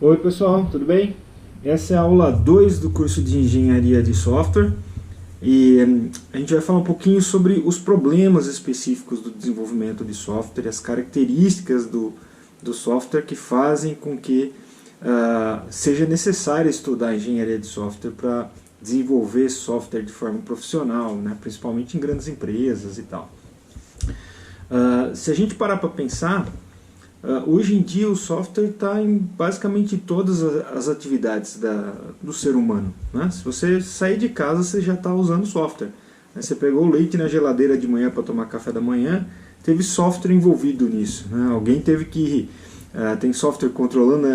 Oi pessoal, tudo bem? Essa é a aula 2 do curso de Engenharia de Software e a gente vai falar um pouquinho sobre os problemas específicos do desenvolvimento de software, as características do software que fazem com que seja necessário estudar Engenharia de Software para desenvolver software de forma profissional, né? Principalmente em grandes empresas e tal. Se a gente parar para pensar, hoje em dia o software está em basicamente todas as atividades do ser humano, né? Se você sair de casa, você já está usando software. Você pegou o leite na geladeira de manhã para tomar café da manhã, teve software envolvido nisso, né? Alguém teve que... tem software controlando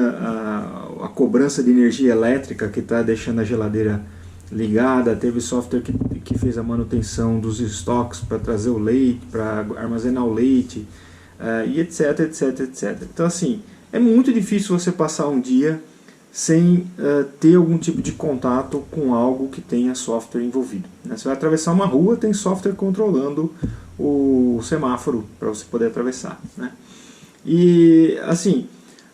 a cobrança de energia elétrica que está deixando a geladeira ligada, teve software que fez a manutenção dos estoques para trazer o leite, para armazenar o leite, e etc, etc, etc. Então assim, é muito difícil você passar um dia sem ter algum tipo de contato com algo que tenha software envolvido, né? Você vai atravessar uma rua, tem software controlando o semáforo para você poder atravessar, né? E assim,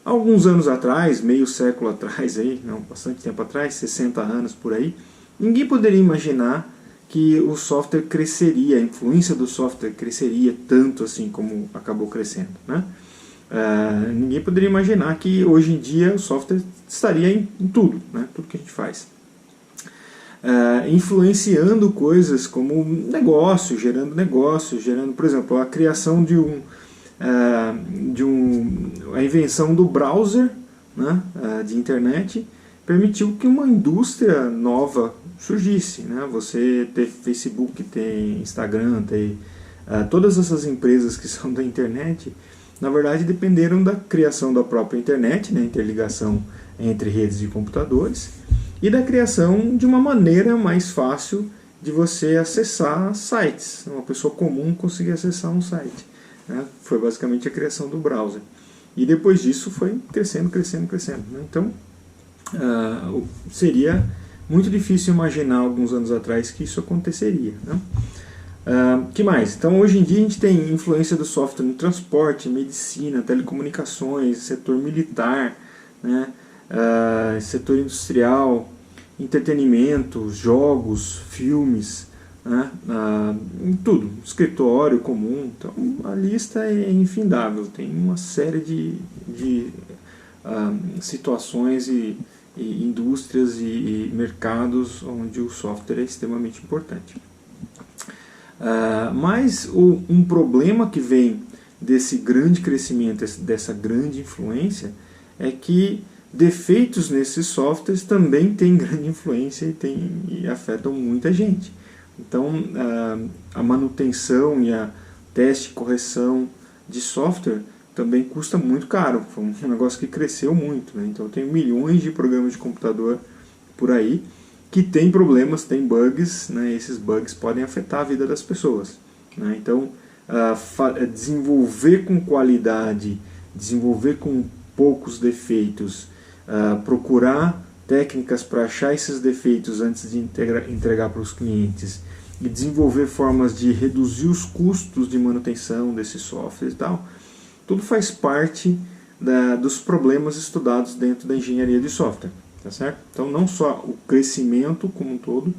alguns anos atrás, meio século atrás, aí, não, bastante tempo atrás, 60 anos por aí, ninguém poderia imaginar que o software cresceria, a influência do software cresceria tanto assim como acabou crescendo, né? Ninguém poderia imaginar que hoje em dia o software estaria em tudo, né? Tudo que a gente faz. Influenciando coisas como negócio, gerando, por exemplo, a criação a invenção do browser, né, de internet, permitiu que uma indústria nova surgisse, né? Você ter Facebook, ter Instagram, ter todas essas empresas que são da internet, na verdade dependeram da criação da própria internet, né, interligação entre redes de computadores, e da criação de uma maneira mais fácil de você acessar sites, uma pessoa comum conseguir acessar um site, né? Foi basicamente a criação do browser. E depois disso foi crescendo, crescendo, crescendo, né? Então, seria muito difícil imaginar alguns anos atrás que isso aconteceria, né? Que mais? Então hoje em dia a gente tem influência do software no transporte, medicina, telecomunicações, setor militar, né? Setor industrial, entretenimento, jogos, filmes, né? Em tudo, escritório comum. Então a lista é infindável, tem uma série de situações e indústrias e mercados onde o software é extremamente importante. Mas um problema que vem desse grande crescimento, dessa grande influência, é que defeitos nesses softwares também têm grande influência e afetam muita gente. Então a manutenção e a teste e correção de software também custa muito caro, foi um negócio que cresceu muito, né? Então tem milhões de programas de computador por aí que tem problemas, tem bugs, né? Esses bugs podem afetar a vida das pessoas, né? Então desenvolver com qualidade, desenvolver com poucos defeitos, procurar técnicas para achar esses defeitos antes de entregar para os clientes e desenvolver formas de reduzir os custos de manutenção desses softwares e tal, tudo faz parte dos problemas estudados dentro da engenharia de software, tá certo? Então não só o crescimento como um todo,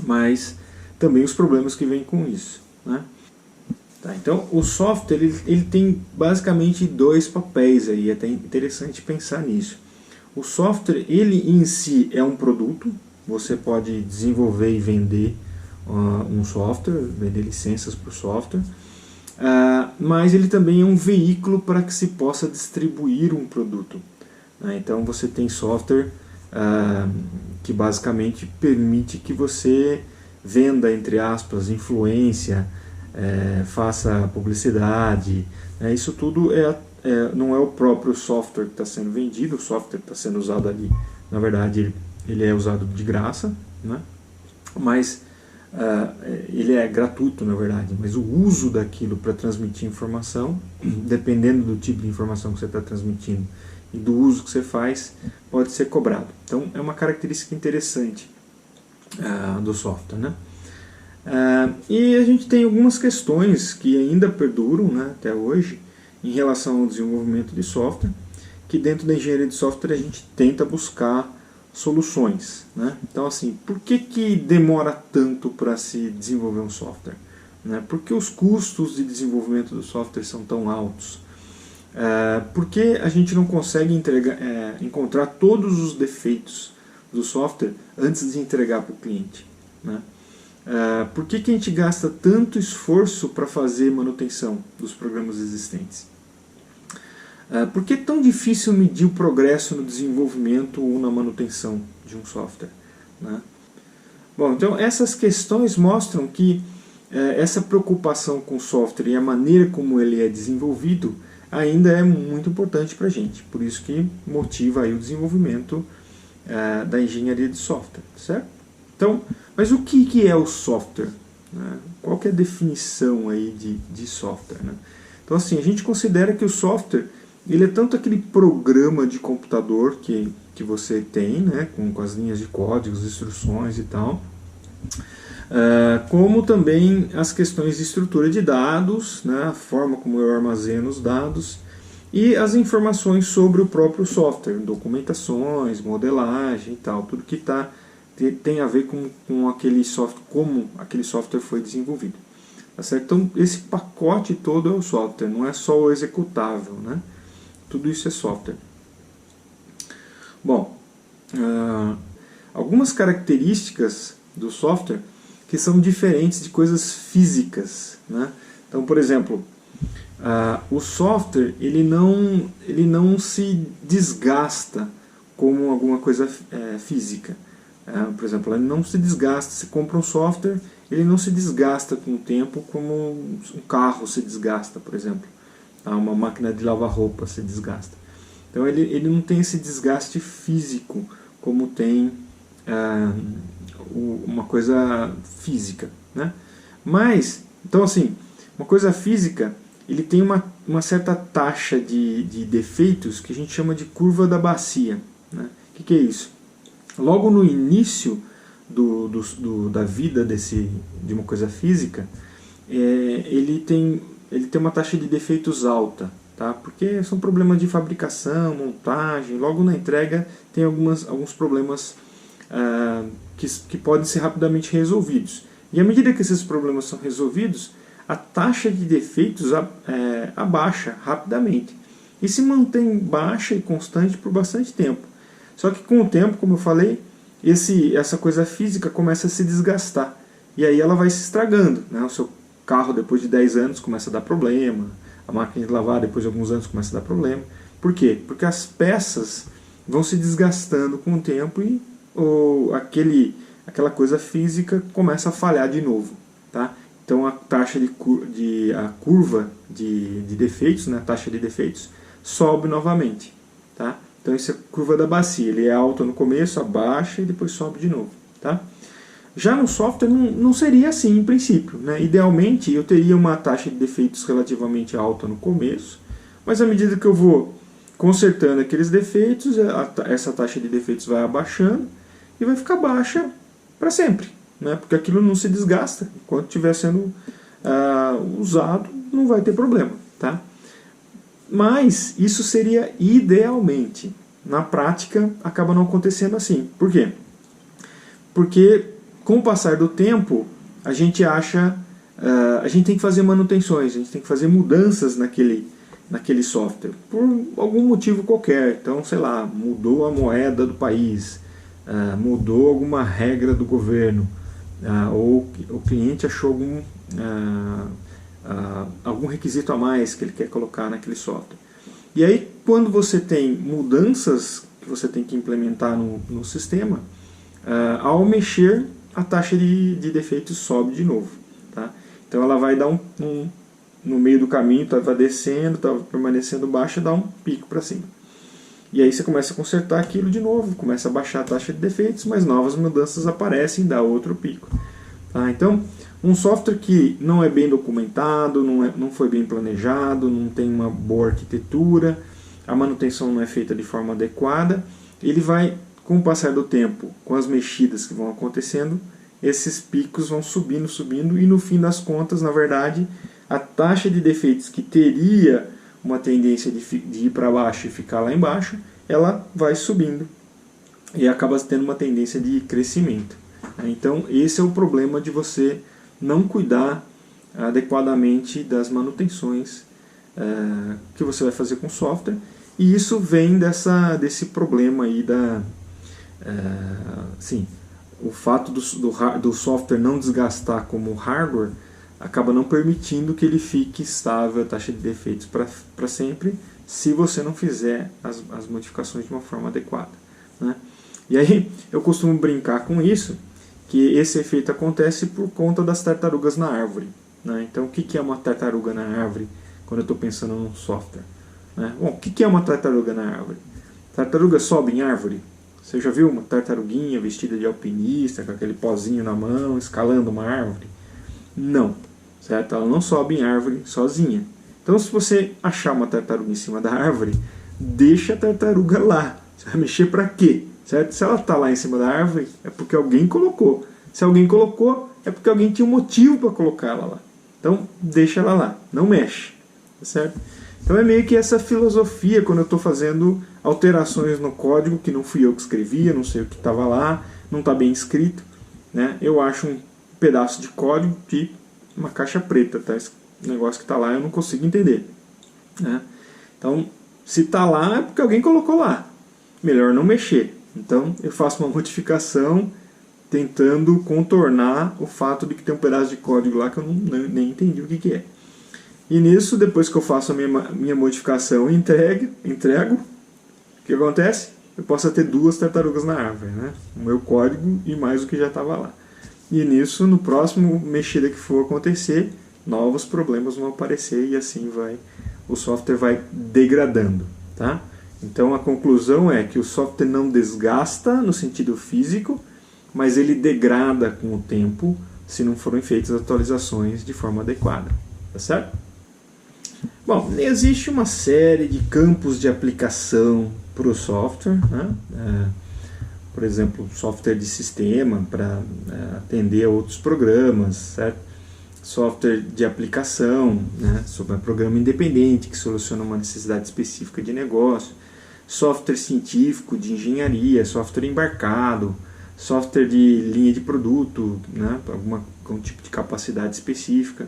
mas também os problemas que vêm com isso, né? Tá, então o software ele tem basicamente dois papéis aí, é até interessante pensar nisso. O software ele em si é um produto, você pode desenvolver e vender um software, vender licenças para o software, mas ele também é um veículo para que se possa distribuir um produto, né? Então você tem software que basicamente permite que você venda, entre aspas, influência, faça publicidade, né? Isso tudo não é o próprio software que está sendo vendido, o software que está sendo usado ali, na verdade ele é usado de graça, né? Mas ele é gratuito, na verdade, mas o uso daquilo para transmitir informação, dependendo do tipo de informação que você está transmitindo e do uso que você faz, pode ser cobrado. Então é uma característica interessante do software, né? E a gente tem algumas questões que ainda perduram, né, até hoje, em relação ao desenvolvimento de software, que dentro da engenharia de software a gente tenta buscar soluções, né? Então, assim, por que demora tanto para se desenvolver um software? Né? Por que os custos de desenvolvimento do software são tão altos? Por que a gente não consegue encontrar todos os defeitos do software antes de entregar para o cliente? Né? Por que a gente gasta tanto esforço para fazer manutenção dos programas existentes? Por que é tão difícil medir o progresso no desenvolvimento ou na manutenção de um software? Né? Bom, então essas questões mostram que essa preocupação com o software e a maneira como ele é desenvolvido ainda é muito importante para a gente. Por isso que motiva aí o desenvolvimento da engenharia de software, certo? Então, mas o que é o software? Né? Qual que é a definição aí de software? Né? Então, assim, a gente considera que o software ele é tanto aquele programa de computador que você tem, né, com as linhas de código, as instruções e tal, como também as questões de estrutura de dados, né, a forma como eu armazeno os dados e as informações sobre o próprio software, documentações, modelagem e tal, tudo que tem a ver com aquele software, como aquele software foi desenvolvido. Tá certo? Então esse pacote todo é o software, não é só o executável, né? Tudo isso é software. Bom, algumas características do software que são diferentes de coisas físicas, né? Então, por exemplo, o software ele não se desgasta como alguma coisa física. Por exemplo, ele não se desgasta. Você compra um software, ele não se desgasta com o tempo como um carro se desgasta, por exemplo. Uma máquina de lavar roupa se desgasta. Então ele não tem esse desgaste físico como tem uma coisa física, né? Mas, então assim, uma coisa física, ele tem uma certa taxa de defeitos que a gente chama de curva da bacia, né? O que é isso? Logo no início da vida de uma coisa física, ele tem uma taxa de defeitos alta, tá? Porque são problemas de fabricação, montagem, logo na entrega tem alguns problemas que podem ser rapidamente resolvidos. E à medida que esses problemas são resolvidos, a taxa de defeitos abaixa rapidamente. E se mantém baixa e constante por bastante tempo. Só que com o tempo, como eu falei, essa coisa física começa a se desgastar. E aí ela vai se estragando, né? O seu carro depois de 10 anos começa a dar problema, a máquina de lavar depois de alguns anos começa a dar problema. Por quê? Porque as peças vão se desgastando com o tempo e aquela coisa física começa a falhar de novo, tá? Então a taxa a curva de defeitos, né, a taxa de defeitos, sobe novamente, tá? Então essa é a curva da bacia, ele é alto no começo, abaixa e depois sobe de novo, tá? Já no software não seria assim em princípio, né? Idealmente eu teria uma taxa de defeitos relativamente alta no começo, mas à medida que eu vou consertando aqueles defeitos, essa taxa de defeitos vai abaixando e vai ficar baixa para sempre, né? Porque aquilo não se desgasta, enquanto estiver sendo usado não vai ter problema, tá? Mas isso seria idealmente. Na prática acaba não acontecendo assim. Por quê? Porque com o passar do tempo a gente tem que fazer manutenções, a gente tem que fazer mudanças naquele software por algum motivo qualquer. Então, sei lá, mudou a moeda do país, mudou alguma regra do governo, ou o cliente achou algum requisito a mais que ele quer colocar naquele software. E aí, quando você tem mudanças que você tem que implementar no sistema, ao mexer, a taxa de defeitos sobe de novo, tá? Então ela vai dar no meio do caminho, vai descendo, está permanecendo baixa, dá um pico para cima. E aí você começa a consertar aquilo de novo, começa a baixar a taxa de defeitos, mas novas mudanças aparecem e dá outro pico. Tá? Então, um software que não é bem documentado, não foi bem planejado, não tem uma boa arquitetura, a manutenção não é feita de forma adequada, ele vai, com o passar do tempo, com as mexidas que vão acontecendo, esses picos vão subindo, e no fim das contas, na verdade, a taxa de defeitos que teria uma tendência de ir para baixo e ficar lá embaixo, ela vai subindo e acaba tendo uma tendência de crescimento. Então esse é o problema de você não cuidar adequadamente das manutenções que você vai fazer com o software, e isso vem desse problema aí o fato do software não desgastar como hardware acaba não permitindo que ele fique estável a taxa de defeitos para sempre, se você não fizer as modificações de uma forma adequada, né? E aí eu costumo brincar com isso, que esse efeito acontece por conta das tartarugas na árvore, né? Então o que é uma tartaruga na árvore quando eu estou pensando num software, né? Bom, o que é uma tartaruga na árvore? Tartaruga sobe em árvore? Você já viu uma tartaruguinha vestida de alpinista, com aquele pozinho na mão, escalando uma árvore? Não, certo? Ela não sobe em árvore sozinha. Então se você achar uma tartaruga em cima da árvore, deixa a tartaruga lá. Você vai mexer para quê? Certo? Se ela está lá em cima da árvore, é porque alguém colocou. Se alguém colocou, é porque alguém tinha um motivo para colocar ela lá. Então deixa ela lá, não mexe. Certo? Então é meio que essa filosofia quando eu estou fazendo alterações no código, que não fui eu que escrevi, eu não sei o que estava lá, não está bem escrito, né? Eu acho um pedaço de código de uma caixa preta, tá? Esse negócio que está lá eu não consigo entender, né? Então, se está lá é porque alguém colocou lá, melhor não mexer. Então eu faço uma modificação tentando contornar o fato de que tem um pedaço de código lá que eu nem entendi o que é. E nisso, depois que eu faço a minha modificação e entrego, o que acontece? Eu posso ter duas tartarugas na árvore, né? O meu código e mais o que já estava lá. E nisso, no próximo mexida que for acontecer, novos problemas vão aparecer e assim o software vai degradando, tá? Então a conclusão é que o software não desgasta no sentido físico, mas ele degrada com o tempo se não forem feitas atualizações de forma adequada, tá certo? Bom, existe uma série de campos de aplicação para o software, né? Por exemplo, software de sistema para atender a outros programas, certo? Software de aplicação, né? Sobre um programa independente que soluciona uma necessidade específica de negócio, software científico, de engenharia, software embarcado, software de linha de produto, né? Algum tipo de capacidade específica,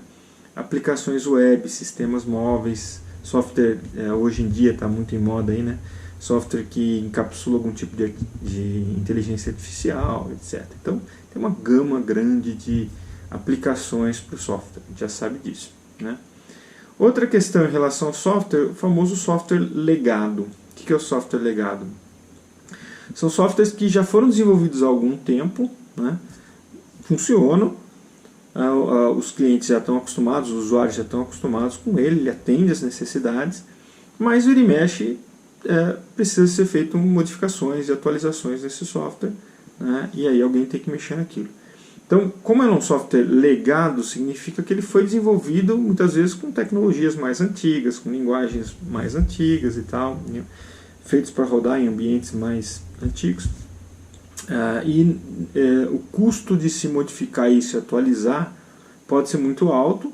aplicações web, sistemas móveis, software, hoje em dia está muito em moda aí, né? Software que encapsula algum tipo de inteligência artificial, etc. Então, tem uma gama grande de aplicações para o software, a gente já sabe disso, né? Outra questão em relação ao software, o famoso software legado. O que é o software legado? São softwares que já foram desenvolvidos há algum tempo, né? Funcionam, os clientes já estão acostumados, os usuários já estão acostumados com ele atende às necessidades, mas vira e mexe precisa ser feito modificações e atualizações nesse software, né? E aí alguém tem que mexer naquilo. Então, como é um software legado, significa que ele foi desenvolvido muitas vezes com tecnologias mais antigas, com linguagens mais antigas e tal, né? Feitos para rodar em ambientes mais antigos. O custo de se modificar isso e atualizar pode ser muito alto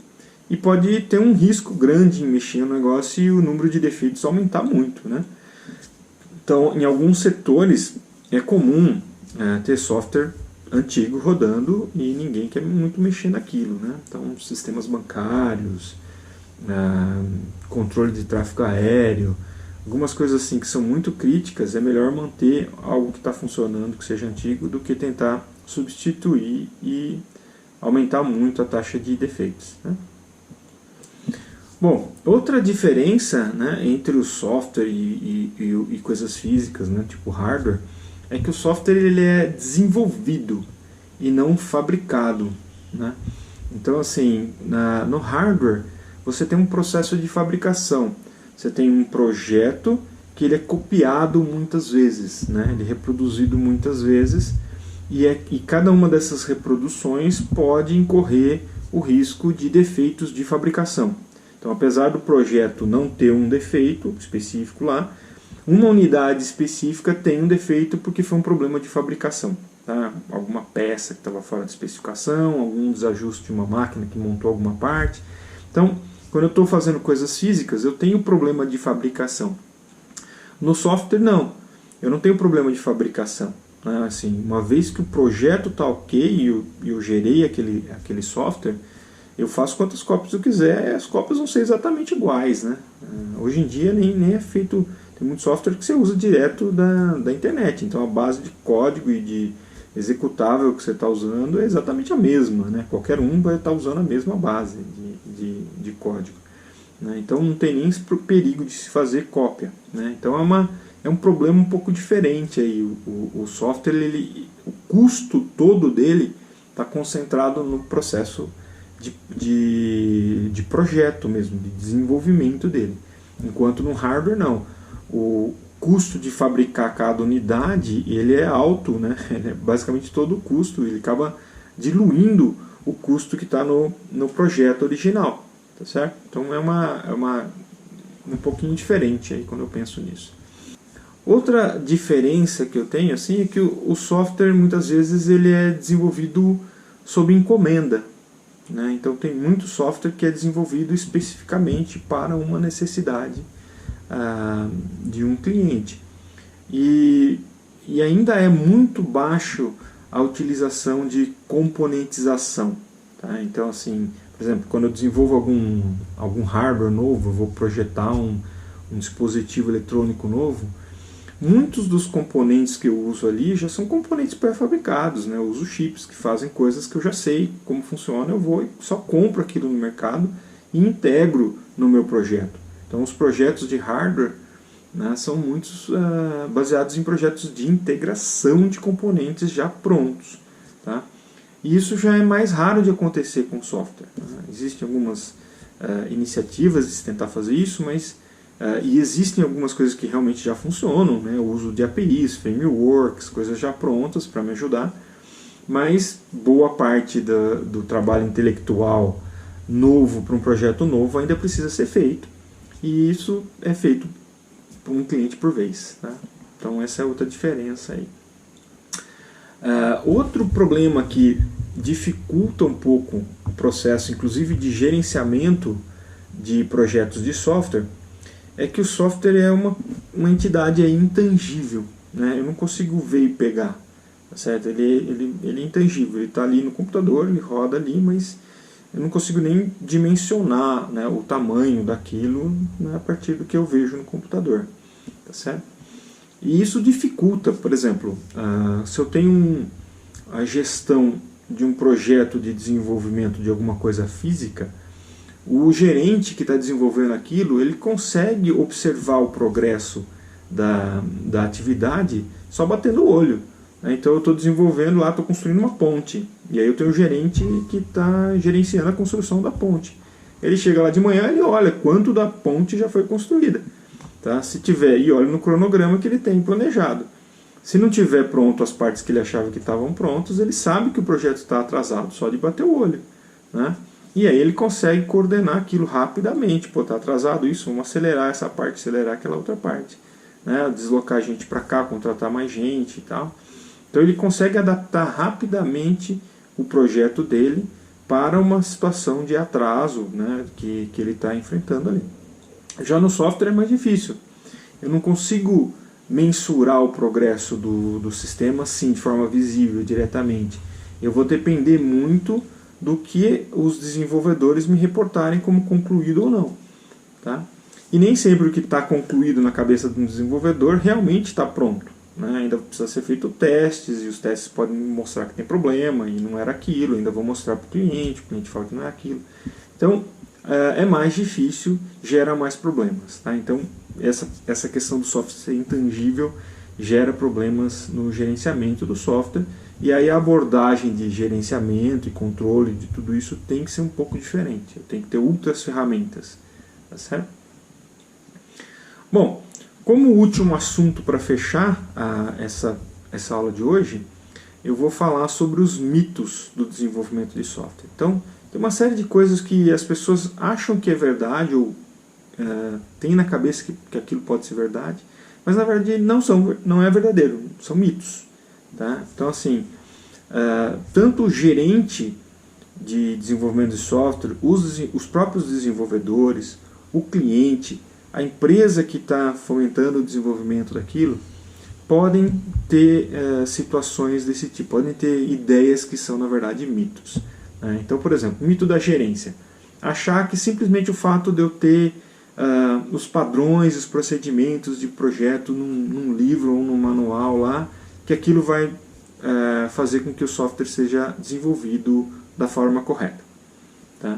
e pode ter um risco grande em mexer no negócio e o número de defeitos aumentar muito, né? Então, em alguns setores é comum ter software antigo rodando e ninguém quer muito mexer naquilo, né? Então, sistemas bancários, controle de tráfego aéreo, algumas coisas assim que são muito críticas, é melhor manter algo que está funcionando, que seja antigo, do que tentar substituir e aumentar muito a taxa de defeitos, né? Bom, outra diferença, né, entre o software e coisas físicas, né, tipo hardware, é que o software ele é desenvolvido e não fabricado, né? Então, assim, no hardware você tem um processo de fabricação. Você tem um projeto que ele é copiado muitas vezes, né? Ele é reproduzido muitas vezes e cada uma dessas reproduções pode incorrer o risco de defeitos de fabricação. Então, apesar do projeto não ter um defeito específico lá, uma unidade específica tem um defeito porque foi um problema de fabricação, tá? Alguma peça que estava fora da especificação, algum desajuste de uma máquina que montou alguma parte. Então, Quando eu estou fazendo coisas físicas, eu tenho problema de fabricação. No software, não. Eu não tenho problema de fabricação. Né? Assim, uma vez que o projeto está ok e eu gerei aquele software, eu faço quantas cópias eu quiser, as cópias vão ser exatamente iguais. Né? Hoje em dia nem é feito... Tem muito software que você usa direto da internet. Então a base de código e de executável que você está usando é exatamente a mesma. Né? Qualquer um vai estar usando a mesma base de código. Né? Então não tem nem esse perigo de se fazer cópia. Né? Então é um problema um pouco diferente. Aí. O software, o custo todo dele está concentrado no processo de projeto mesmo, de desenvolvimento dele. Enquanto no hardware não. O custo de fabricar cada unidade ele é alto, né? É basicamente todo o custo, ele acaba diluindo o custo que está no projeto original, tá certo? Então é um pouquinho diferente aí quando eu penso nisso. Outra diferença que eu tenho assim, é que o software muitas vezes ele é desenvolvido sob encomenda. Né? Então tem muito software que é desenvolvido especificamente para uma necessidade de um cliente. E ainda é muito baixo a utilização de componentização. Tá? Então, assim, por exemplo, quando eu desenvolvo algum hardware novo, eu vou projetar um dispositivo eletrônico novo, muitos dos componentes que eu uso ali já são componentes pré-fabricados. Né? Eu uso chips que fazem coisas que eu já sei como funciona, eu vou e só compro aquilo no mercado e integro no meu projeto. Então os projetos de hardware, né, são muitos baseados em projetos de integração de componentes já prontos. Tá? E isso já é mais raro de acontecer com software. Né? Existem algumas iniciativas de se tentar fazer isso, mas e existem algumas coisas que realmente já funcionam, né? O uso de APIs, frameworks, coisas já prontas para me ajudar, mas boa parte do trabalho intelectual novo para um projeto novo ainda precisa ser feito, e isso é feito por um cliente por vez. Tá? Então essa é outra diferença aí. Outro problema que dificulta um pouco o processo, inclusive de gerenciamento de projetos de software, é que o software é uma entidade aí intangível. Né? Eu não consigo ver e pegar. Tá certo? Ele é intangível, ele está ali no computador, ele roda ali, mas eu não consigo nem dimensionar, né, o tamanho daquilo, né, a partir do que eu vejo no computador. Tá certo? E isso dificulta, por exemplo, se eu tenho a gestão de um projeto de desenvolvimento de alguma coisa física, o gerente que está desenvolvendo aquilo, ele consegue observar o progresso da atividade só batendo o olho. Então eu estou desenvolvendo lá, estou construindo uma ponte, e aí eu tenho o gerente que está gerenciando a construção da ponte. Ele chega lá de manhã, ele olha quanto da ponte já foi construída. Tá? Se tiver, e olha no cronograma que ele tem planejado. Se não tiver pronto as partes que ele achava que estavam prontas, ele sabe que o projeto está atrasado, só de bater o olho. Né? E aí ele consegue coordenar aquilo rapidamente. Pô, está atrasado isso, vamos acelerar essa parte, acelerar aquela outra parte. Né? Deslocar a gente para cá, contratar mais gente e tal. Então ele consegue adaptar rapidamente o projeto dele para uma situação de atraso, né, que ele está enfrentando ali. Já no software é mais difícil. Eu não consigo mensurar o progresso do sistema assim, de forma visível, diretamente. Eu vou depender muito do que os desenvolvedores me reportarem como concluído ou não. Tá? E nem sempre o que está concluído na cabeça de um desenvolvedor realmente está pronto. Né? Ainda precisa ser feito testes, e os testes podem mostrar que tem problema, e não era aquilo, ainda vou mostrar para o cliente fala que não é aquilo. Então, é mais difícil, gera mais problemas. Tá? Então, essa questão do software ser intangível gera problemas no gerenciamento do software, e aí a abordagem de gerenciamento e controle de tudo isso tem que ser um pouco diferente. Eu tenho que ter outras ferramentas. Tá certo? Bom, como último assunto para fechar essa aula de hoje, eu vou falar sobre os mitos do desenvolvimento de software. Então, tem uma série de coisas que as pessoas acham que é verdade ou têm na cabeça que aquilo pode ser verdade, mas na verdade não é verdadeiro, são mitos. Tá? Então, assim, tanto o gerente de desenvolvimento de software, os próprios desenvolvedores, o cliente, a empresa que está fomentando o desenvolvimento daquilo, podem ter situações desse tipo, podem ter ideias que são, na verdade, mitos. Né? Então, por exemplo, mito da gerência. Achar que simplesmente o fato de eu ter os padrões, os procedimentos de projeto num livro ou num manual lá, que aquilo vai fazer com que o software seja desenvolvido da forma correta. Tá?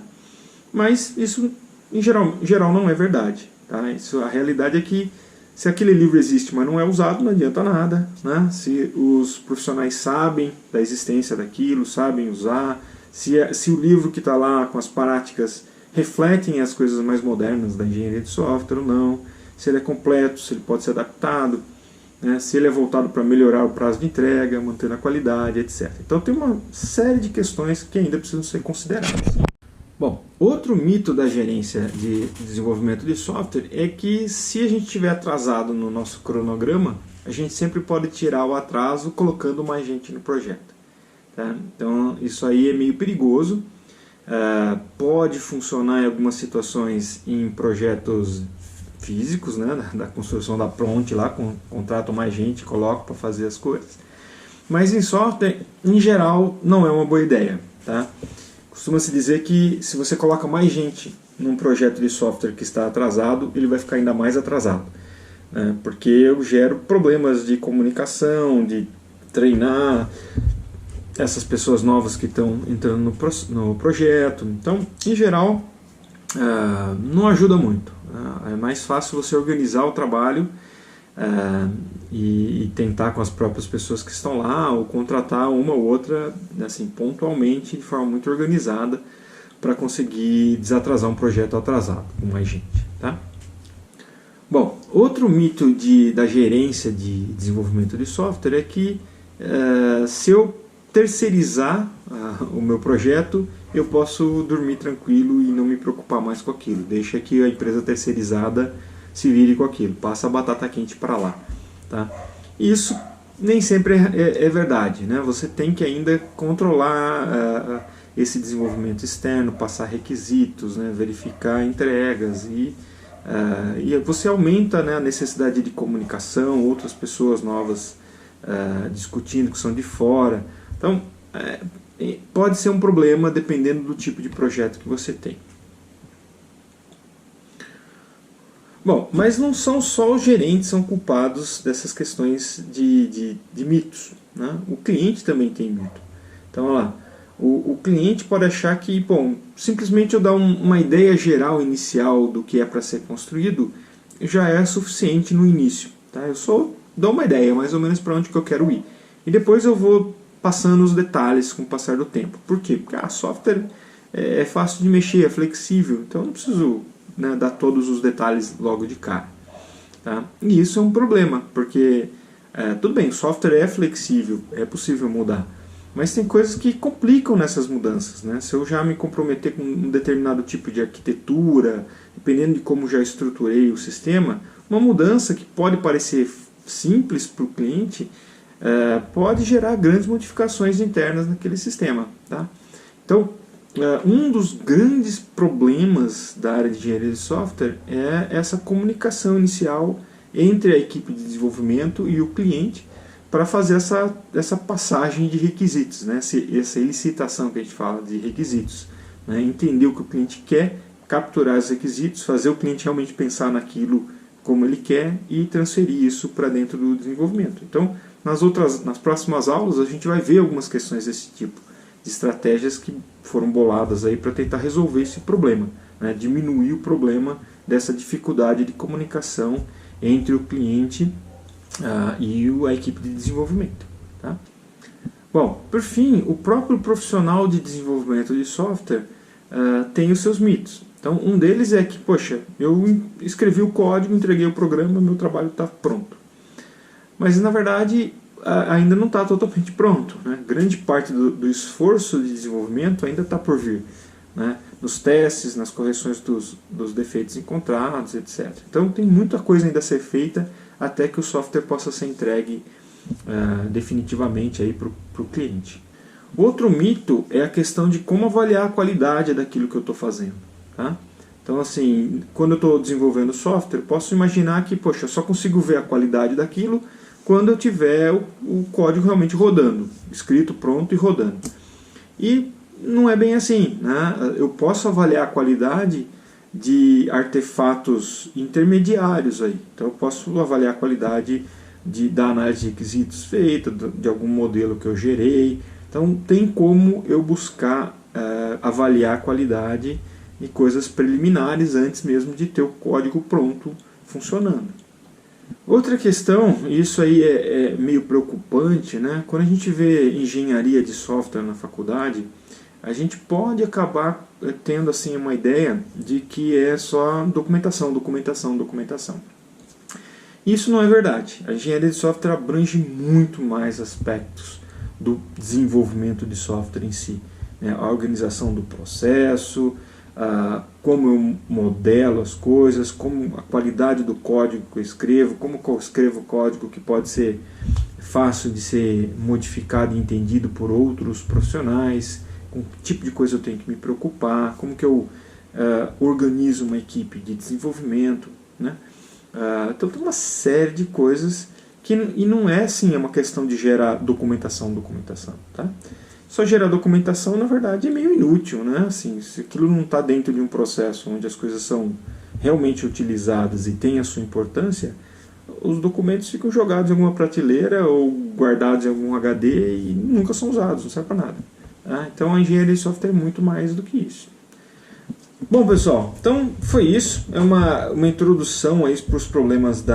Mas isso, em geral não é verdade. Tá? A realidade é que se aquele livro existe, mas não é usado, não adianta nada. Né? Se os profissionais sabem da existência daquilo, sabem usar, se o livro que está lá com as práticas refletem as coisas mais modernas da engenharia de software ou não, se ele é completo, se ele pode ser adaptado, né? Se ele é voltado para melhorar o prazo de entrega, manter a qualidade, etc. Então tem uma série de questões que ainda precisam ser consideradas. Bom, outro mito da gerência de desenvolvimento de software é que se a gente estiver atrasado no nosso cronograma, a gente sempre pode tirar o atraso colocando mais gente no projeto. Tá? Então isso aí é meio perigoso. Pode funcionar em algumas situações em projetos físicos, né, da construção da ponte lá, contrato mais gente, coloco para fazer as coisas. Mas em software, em geral, não é uma boa ideia. Tá? Costuma-se dizer que se você coloca mais gente num projeto de software que está atrasado, ele vai ficar ainda mais atrasado. Né? Porque eu gero problemas de comunicação, de treinar essas pessoas novas que estão entrando no projeto. Então, em geral, não ajuda muito. É mais fácil você organizar o trabalho e tentar com as próprias pessoas que estão lá, ou contratar uma ou outra assim, pontualmente, de forma muito organizada, para conseguir desatrasar um projeto atrasado com mais gente. Tá? Bom, outro mito da gerência de desenvolvimento de software é que se eu terceirizar o meu projeto, eu posso dormir tranquilo e não me preocupar mais com aquilo. Deixa que a empresa terceirizada se vire com aquilo, passa a batata quente para lá. Tá? Isso nem sempre é verdade. Né? Você tem que ainda controlar esse desenvolvimento externo, passar requisitos, né? Verificar entregas e você aumenta, né, a necessidade de comunicação, outras pessoas novas discutindo que são de fora. Então, pode ser um problema dependendo do tipo de projeto que você tem. Bom, mas não são só os gerentes que são culpados dessas questões de mitos. Né? O cliente também tem mito. Então, olha lá, o cliente pode achar que, bom, simplesmente eu dar uma ideia geral inicial do que é para ser construído já é suficiente no início. Tá? Eu só dou uma ideia, mais ou menos, para onde que eu quero ir. E depois eu vou passando os detalhes com o passar do tempo. Por quê? Porque software é fácil de mexer, é flexível, então eu não preciso, né, dar todos os detalhes logo de cara. Tá? E isso é um problema, porque tudo bem, o software é flexível, é possível mudar, mas tem coisas que complicam nessas mudanças. Né? Se eu já me comprometer com um determinado tipo de arquitetura, dependendo de como já estruturei o sistema, uma mudança que pode parecer simples para o cliente, pode gerar grandes modificações internas naquele sistema. Tá? Então, um dos grandes problemas da área de engenharia de software é essa comunicação inicial entre a equipe de desenvolvimento e o cliente para fazer essa passagem de requisitos, né? Essa elicitação que a gente fala de requisitos. Né? Entender o que o cliente quer, capturar os requisitos, fazer o cliente realmente pensar naquilo como ele quer e transferir isso para dentro do desenvolvimento. Então, nas próximas aulas a gente vai ver algumas questões desse tipo, de estratégias que foram boladas aí para tentar resolver esse problema, né? Diminuir o problema dessa dificuldade de comunicação entre o cliente e a equipe de desenvolvimento. Tá? Bom, por fim, o próprio profissional de desenvolvimento de software tem os seus mitos. Então, um deles é que, poxa, eu escrevi o código, entreguei o programa, meu trabalho está pronto. Mas, na verdade, ainda não está totalmente pronto. Né? Grande parte do esforço de desenvolvimento ainda está por vir. Né? Nos testes, nas correções dos defeitos encontrados, etc. Então, tem muita coisa ainda a ser feita até que o software possa ser entregue definitivamente para o cliente. Outro mito é a questão de como avaliar a qualidade daquilo que eu estou fazendo. Tá? Então, assim, quando eu estou desenvolvendo software, posso imaginar que, poxa, eu só consigo ver a qualidade daquilo quando eu tiver o código realmente rodando, escrito, pronto e rodando. E não é bem assim, né? Eu posso avaliar a qualidade de artefatos intermediários aí. Então eu posso avaliar a qualidade da análise de requisitos feita, de algum modelo que eu gerei. Então tem como eu buscar avaliar a qualidade de coisas preliminares antes mesmo de ter o código pronto funcionando. Outra questão, e isso aí é meio preocupante, né? Quando a gente vê engenharia de software na faculdade, a gente pode acabar tendo assim uma ideia de que é só documentação, documentação, documentação. Isso não é verdade. A engenharia de software abrange muito mais aspectos do desenvolvimento de software em si, né? A organização do processo, como eu modelo as coisas, como a qualidade do código que eu escrevo, como eu escrevo código que pode ser fácil de ser modificado e entendido por outros profissionais, com que tipo de coisa eu tenho que me preocupar, como que eu organizo uma equipe de desenvolvimento, né? Então tem uma série de coisas e não é assim, é uma questão de gerar documentação, tá? Só gerar documentação, na verdade, é meio inútil, né? Assim, se aquilo não está dentro de um processo onde as coisas são realmente utilizadas e têm a sua importância, os documentos ficam jogados em alguma prateleira ou guardados em algum HD e nunca são usados, não serve para nada. Tá? Então a engenharia de software é muito mais do que isso. Bom, pessoal, então foi isso. É uma introdução para os problemas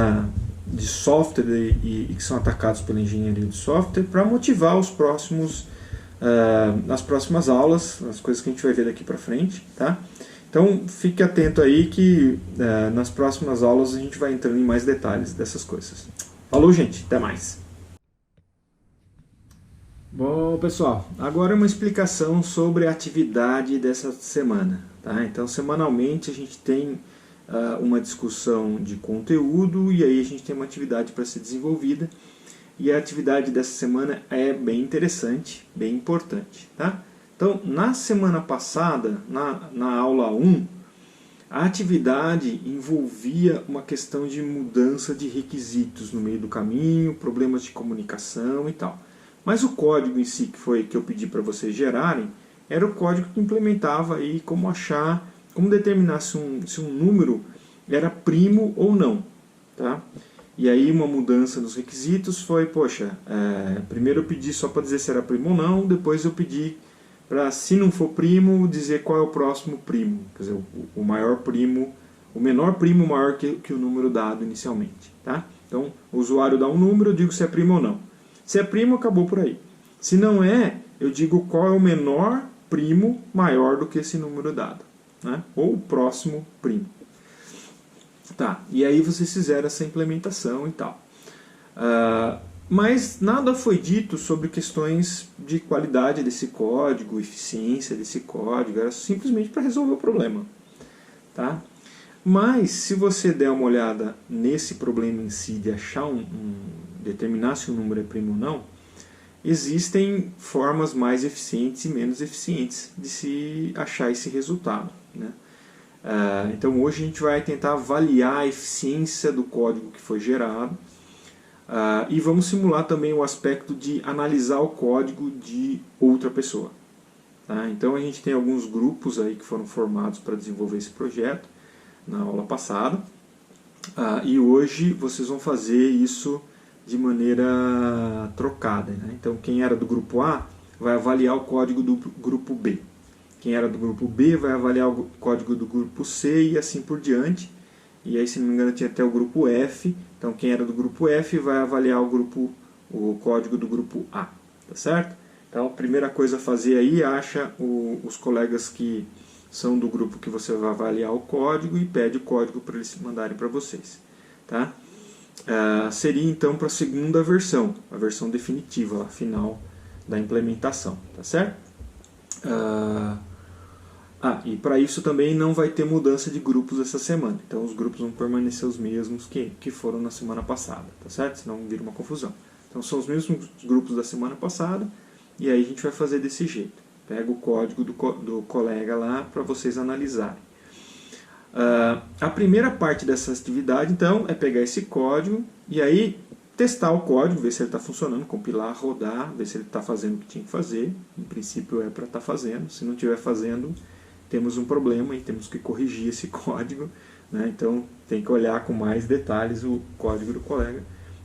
de software e que são atacados pela engenharia de software para motivar os próximos nas próximas aulas, as coisas que a gente vai ver daqui para frente, tá? Então fique atento aí que nas próximas aulas a gente vai entrando em mais detalhes dessas coisas. Falou, gente, até mais! Bom, pessoal, agora uma explicação sobre a atividade dessa semana, tá? Então semanalmente a gente tem uma discussão de conteúdo e aí a gente tem uma atividade para ser desenvolvida. E a atividade dessa semana é bem interessante, bem importante. Tá? Então, na semana passada, na aula 1, a atividade envolvia uma questão de mudança de requisitos no meio do caminho, problemas de comunicação e tal. Mas o código em si que eu pedi para vocês gerarem, era o código que implementava aí como determinar se um número era primo ou não. Tá? E aí uma mudança nos requisitos foi, poxa, primeiro eu pedi só para dizer se era primo ou não, depois eu pedi para, se não for primo, dizer qual é o próximo primo. Quer dizer, o maior primo, o menor primo maior que o número dado inicialmente. Tá? Então, o usuário dá um número, eu digo se é primo ou não. Se é primo, acabou por aí. Se não é, eu digo qual é o menor primo maior do que esse número dado. Né? Ou o próximo primo. Tá, e aí vocês fizeram essa implementação e tal. Mas nada foi dito sobre questões de qualidade desse código, eficiência desse código, era simplesmente para resolver o problema. Tá? Mas se você der uma olhada nesse problema em si, de achar determinar se o número é primo ou não, existem formas mais eficientes e menos eficientes de se achar esse resultado. Né? Então hoje a gente vai tentar avaliar a eficiência do código que foi gerado e vamos simular também o aspecto de analisar o código de outra pessoa. Tá? Então a gente tem alguns grupos aí que foram formados para desenvolver esse projeto na aula passada e hoje vocês vão fazer isso de maneira trocada. Né? Então quem era do grupo A vai avaliar o código do grupo B. Quem era do grupo B vai avaliar o código do grupo C e assim por diante. E aí, se não me engano, tinha até o grupo F. Então, quem era do grupo F vai avaliar o código do grupo A. Tá certo? Então, a primeira coisa a fazer aí, acha os colegas que são do grupo que você vai avaliar o código e pede o código para eles mandarem para vocês. Tá? Seria, então, para a segunda versão, a versão definitiva, a final da implementação. Tá certo? E para isso também não vai ter mudança de grupos essa semana. Então os grupos vão permanecer os mesmos que foram na semana passada, tá certo? Senão vira uma confusão. Então são os mesmos grupos da semana passada e aí a gente vai fazer desse jeito. Pega o código do colega lá para vocês analisarem. A primeira parte dessa atividade, então, é pegar esse código e aí testar o código, ver se ele está funcionando, compilar, rodar, ver se ele está fazendo o que tinha que fazer. Em princípio é para estar fazendo. Se não estiver fazendo, temos um problema e temos que corrigir esse código, né? Então tem que olhar com mais detalhes o código do colega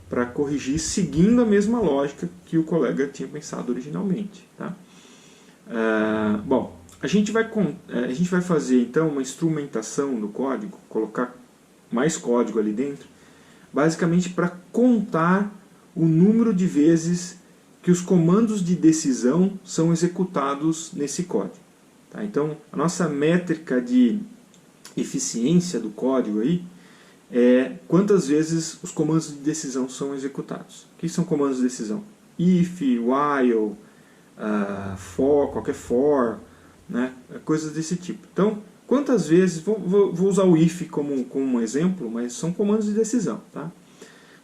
para corrigir seguindo a mesma lógica que o colega tinha pensado originalmente, tá? Bom, a gente vai fazer então uma instrumentação do código, colocar mais código ali dentro, basicamente para contar o número de vezes que os comandos de decisão são executados nesse código. Tá? Então, a nossa métrica de eficiência do código aí é quantas vezes os comandos de decisão são executados. O que são comandos de decisão? If, while, for, qualquer for, né? Coisas desse tipo. Então, quantas vezes, vou usar o if como um exemplo, mas são comandos de decisão. Tá?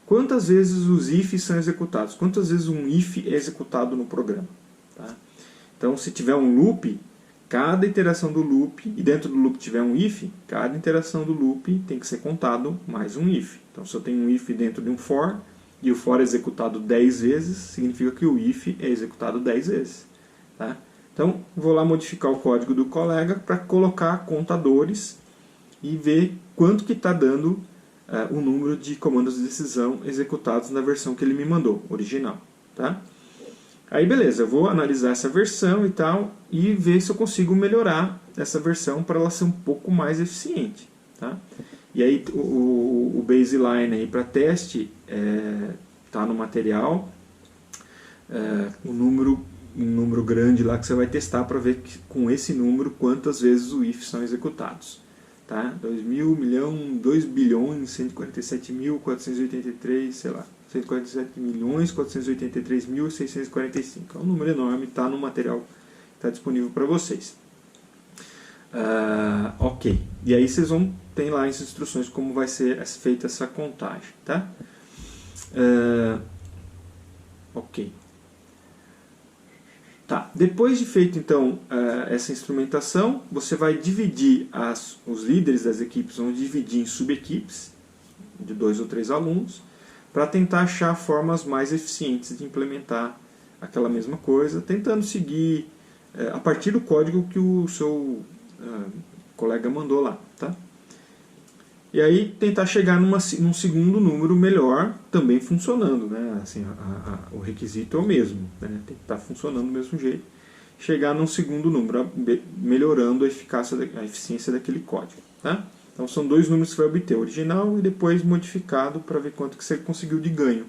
Quantas vezes os ifs são executados? Quantas vezes um if é executado no programa? Tá? Então, se tiver um loop, cada iteração do loop, e dentro do loop tiver um if, cada iteração do loop tem que ser contado mais um if. Então, se eu tenho um if dentro de um for, e o for é executado 10 vezes, significa que o if é executado 10 vezes. Tá? Então, vou lá modificar o código do colega para colocar contadores e ver quanto que está dando o número de comandos de decisão executados na versão que ele me mandou, original. Tá? Aí beleza, eu vou analisar essa versão e tal, e ver se eu consigo melhorar essa versão para ela ser um pouco mais eficiente. Tá? E aí o baseline para teste está no material, um número grande lá que você vai testar para ver com esse número quantas vezes o if são executados. Tá? 2.000, milhão, 2 bilhões, 147.483, sei lá, 147.483.645. É um número enorme, está no material, está disponível para vocês. Ok, e aí vocês tem lá as instruções como vai ser feita essa contagem, tá? Ok. Tá, depois de feito então essa instrumentação, você vai dividir os líderes das equipes, vão dividir em subequipes de 2 ou 3 alunos, para tentar achar formas mais eficientes de implementar aquela mesma coisa, tentando seguir a partir do código que o seu colega mandou lá. Tá? E aí tentar chegar num segundo número melhor, também funcionando. Né? Assim, o requisito é o mesmo, né? Tem que estar funcionando do mesmo jeito. Chegar num segundo número, melhorando a eficiência daquele código. Tá? Então são 2 números que você vai obter, o original e depois modificado para ver quanto que você conseguiu de ganho.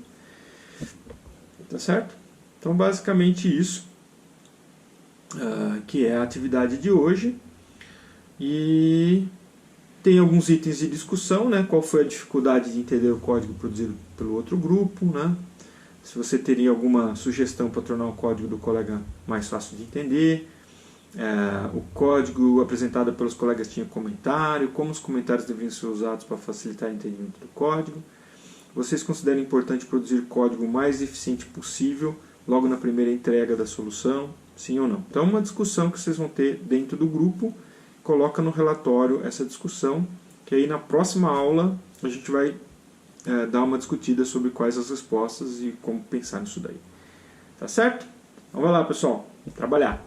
Tá certo? Então basicamente isso que é a atividade de hoje. E tem alguns itens de discussão, né? Qual foi a dificuldade de entender o código produzido pelo outro grupo, né? Se você teria alguma sugestão para tornar o código do colega mais fácil de entender. O código apresentado pelos colegas tinha comentário, como os comentários deveriam ser usados para facilitar o entendimento do código. Vocês consideram importante produzir código o mais eficiente possível logo na primeira entrega da solução? Sim ou não? Então é uma discussão que vocês vão ter dentro do grupo. Coloca no relatório essa discussão, que aí na próxima aula a gente vai dar uma discutida sobre quais as respostas e como pensar nisso daí. Tá certo? Então vai lá, pessoal, trabalhar!